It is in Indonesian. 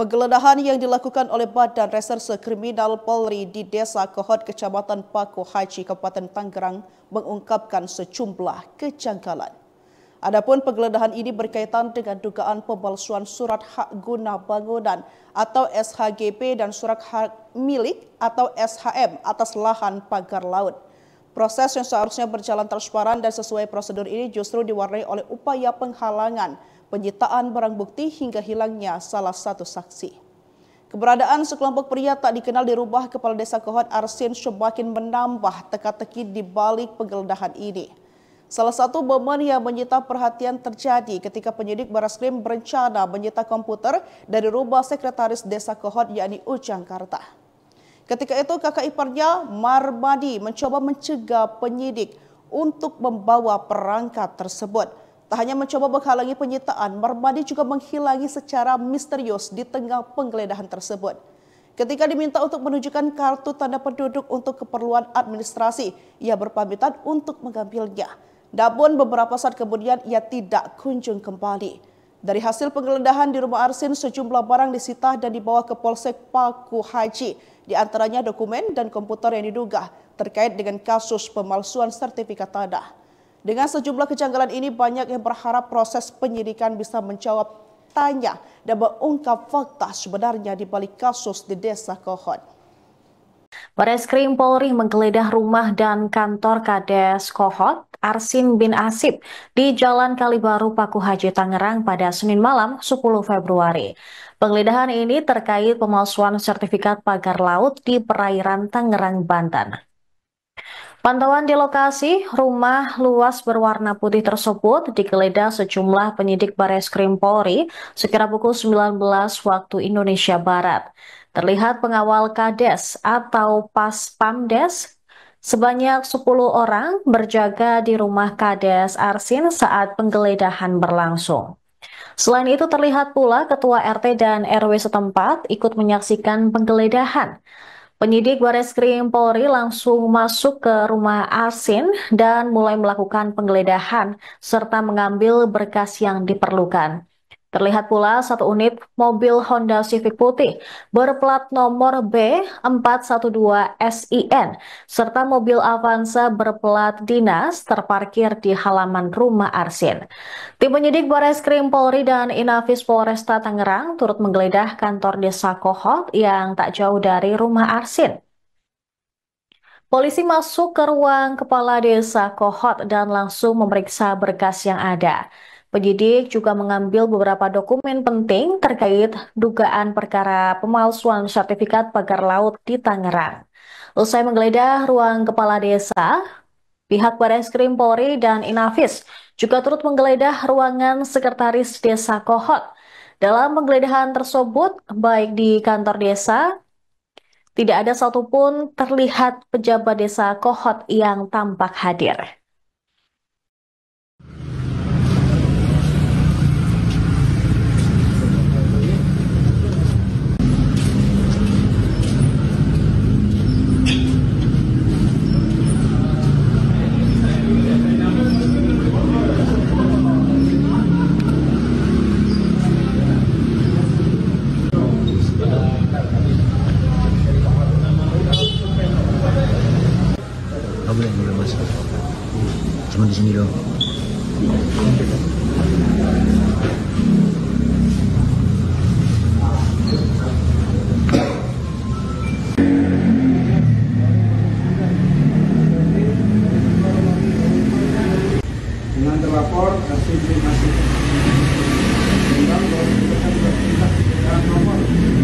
Penggeledahan yang dilakukan oleh Badan Reserse Kriminal Polri di Desa Kohot, Kecamatan Paku Haji, Kabupaten Tangerang mengungkapkan sejumlah kejanggalan. Adapun penggeledahan ini berkaitan dengan dugaan pemalsuan surat hak guna bangunan atau SHGB dan surat hak milik atau SHM atas lahan pagar laut. Proses yang seharusnya berjalan transparan dan sesuai prosedur ini justru diwarnai oleh upaya penghalangan, penyitaan barang bukti hingga hilangnya salah satu saksi. Keberadaan sekelompok pria tak dikenal di rumah Kepala Desa Kohot Arsin semakin menambah teka-teki di balik penggeledahan ini. Salah satu momen yang menyita perhatian terjadi ketika penyidik Barreskrim berencana menyita komputer dari rumah sekretaris Desa Kohot yakni Ujang Karta. Ketika itu kakak iparnya Marmadi mencoba mencegah penyidik untuk membawa perangkat tersebut. Tak hanya mencoba menghalangi penyitaan, Marmadi juga menghilangi secara misterius di tengah penggeledahan tersebut. Ketika diminta untuk menunjukkan kartu tanda penduduk untuk keperluan administrasi, ia berpamitan untuk mengambilnya. Namun beberapa saat kemudian ia tidak kunjung kembali. Dari hasil penggeledahan di rumah Arsin, sejumlah barang disita dan dibawa ke Polsek Paku Haji, di antaranya dokumen dan komputer yang diduga terkait dengan kasus pemalsuan sertifikat tanah. Dengan sejumlah kejanggalan ini, banyak yang berharap proses penyidikan bisa menjawab tanya dan mengungkap fakta sebenarnya di balik kasus di Desa Kohot. Barreskrim Polri menggeledah rumah dan kantor Kades Kohot Arsin bin Asib di Jalan Kalibaru, Paku Haji, Tangerang pada Senin malam 10 Februari. Penggeledahan ini terkait pemalsuan sertifikat pagar laut di perairan Tangerang, Banten. Pantauan di lokasi rumah luas berwarna putih tersebut digeledah sejumlah penyidik Barreskrim Polri sekira pukul 19 waktu Indonesia Barat. Terlihat pengawal Kades atau Pas Pamdes sebanyak 10 orang berjaga di rumah Kades Arsin saat penggeledahan berlangsung. Selain itu terlihat pula Ketua RT dan RW setempat ikut menyaksikan penggeledahan. Penyidik Barreskrim Polri langsung masuk ke rumah Arsin dan mulai melakukan penggeledahan serta mengambil berkas yang diperlukan. Terlihat pula satu unit mobil Honda Civic putih berplat nomor B412SIN serta mobil Avanza berplat dinas terparkir di halaman rumah Arsin. Tim penyidik Barreskrim Polri dan Inafis Polresta Tangerang turut menggeledah kantor Desa Kohot yang tak jauh dari rumah Arsin. Polisi masuk ke ruang Kepala Desa Kohot dan langsung memeriksa berkas yang ada. Penyidik juga mengambil beberapa dokumen penting terkait dugaan perkara pemalsuan sertifikat pagar laut di Tangerang. Usai menggeledah ruang Kepala Desa, pihak Barreskrim Polri dan Inafis juga turut menggeledah ruangan Sekretaris Desa Kohot. Dalam penggeledahan tersebut, baik di kantor desa, tidak ada satupun terlihat pejabat Desa Kohot yang tampak hadir. Boleh masuk. Cuma di sini doang. Dengan terlapor Arsin bin Asib nomor